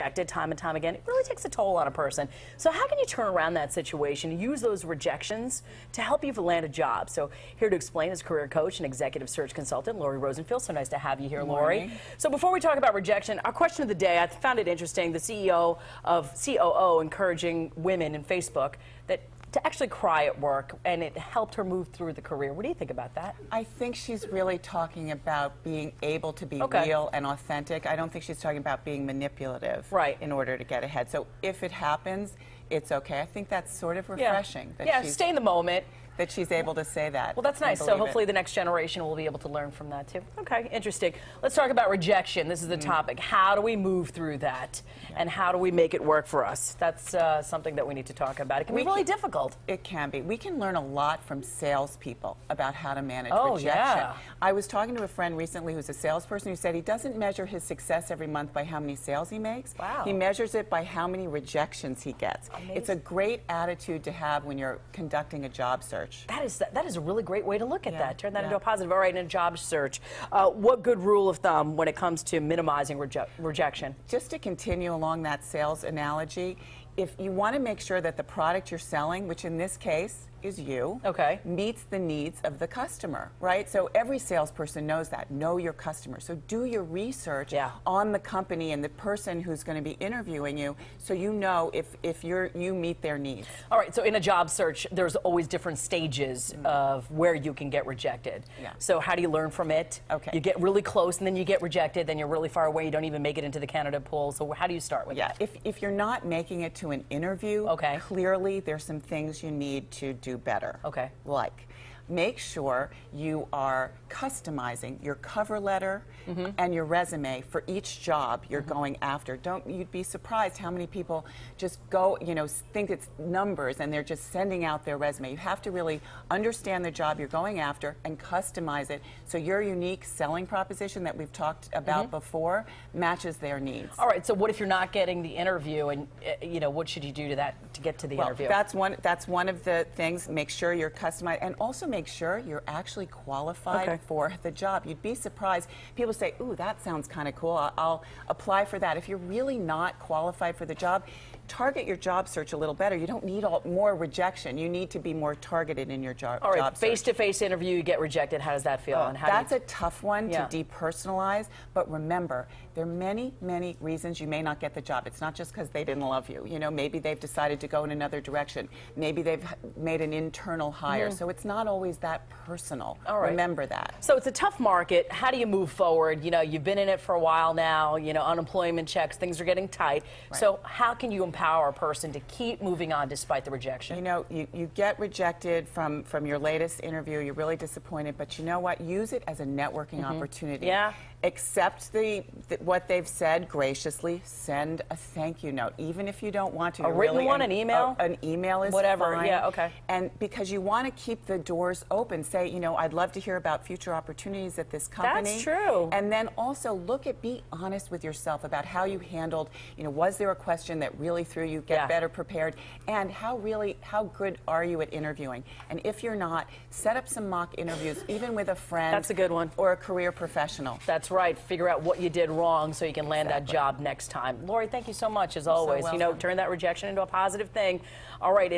rejected time and time again, it really takes a toll on a person. So how can you turn around that situation and use those rejections to help you land a job? So here to explain is career coach and executive search consultant Laurie Rosenfield. So nice to have you here, Laurie. So before we talk about rejection, our question of the day, I found it interesting, the CEO of COO encouraging women in Facebook to actually cry at work, and it helped her move through the career. What do you think about that? I think she's really talking about being able to be real and authentic. I don't think she's talking about being manipulative in order to get ahead. So if it happens, it's okay. I think that's sort of refreshing. That stay in the moment. That she's able to say that. Well, that's nice. So hopefully the next generation will be able to learn from that too. Okay, interesting. Let's talk about rejection. This is the topic. How do we move through that? And how do we make it work for us? That's something that we need to talk about. It can be really difficult. It can be. We can learn a lot from salespeople about how to manage rejection. I was talking to a friend recently who's a salesperson who said he doesn't measure his success every month by how many sales he makes. Wow. He measures it by how many rejections he gets. Amazing. It's a great attitude to have when you're conducting a job search. That is a really great way to look at that. Turn that into a positive. All right, in a job search, what good rule of thumb when it comes to minimizing rejection? Just to continue along that sales analogy, if you want to make sure that the product you're selling, which in this case is you, meets the needs of the customer, right? So every salesperson knows that. Know your customer. So do your research on the company and the person who's going to be interviewing you, so you know if you meet their needs. All right, so in a job search, there's always different stages of where you can get rejected. So how do you learn from it? You get really close and then you get rejected, then you're really far away, you don't even make it into the candidate pool. So how do you start with that? If you're not making it to an interview, clearly there's some things you need to do better. Like, make sure you are customizing your cover letter and your resume for each job you're going after. You'd be surprised how many people just go, think it's numbers and they're just sending out their resume. You have to really understand the job you're going after and customize it so your unique selling proposition that we've talked about before matches their needs. All right, so what if you're not getting the interview, and what should you do to get to the interview? That's one of the things. Make sure you're customized, and also make sure you're actually qualified for the job. You'd be surprised. People say, ooh, that sounds kind of cool. I'll apply for that. If you're really not qualified for the job, target your job search a little better. You don't need more rejection. You need to be more targeted in your job search. All right, face-to-face interview, you get rejected. How does that feel? And that's a tough one to depersonalize, but remember, there are many, many reasons you may not get the job. It's not just because they didn't love you. Maybe they've decided to go in another direction. Maybe they've made an internal hire. So it's not always that personal. Remember that. So it's a tough market. How do you move forward? You've been in it for a while now. Unemployment checks, things are getting tight. So how can you empower a person to keep moving on despite the rejection? You get rejected from your latest interview. You're really disappointed, but you know what? Use it as a networking opportunity. Accept what they've said graciously. Send a thank you note, even if you don't want to. A written one, an email? An email is whatever. fine. And because you want to keep the doors open, say, I'd love to hear about future opportunities at this company. That's true. And then also be honest with yourself about how you handled, was there a question that really threw you? Get better prepared. And how good are you at interviewing? And if you're not, set up some mock interviews, even with a friend. That's a good one. Or a career professional. That's right. Figure out what you did wrong so you can land that job next time. Laurie, thank you so much, as always. So welcome. Turn that rejection into a positive thing. All right.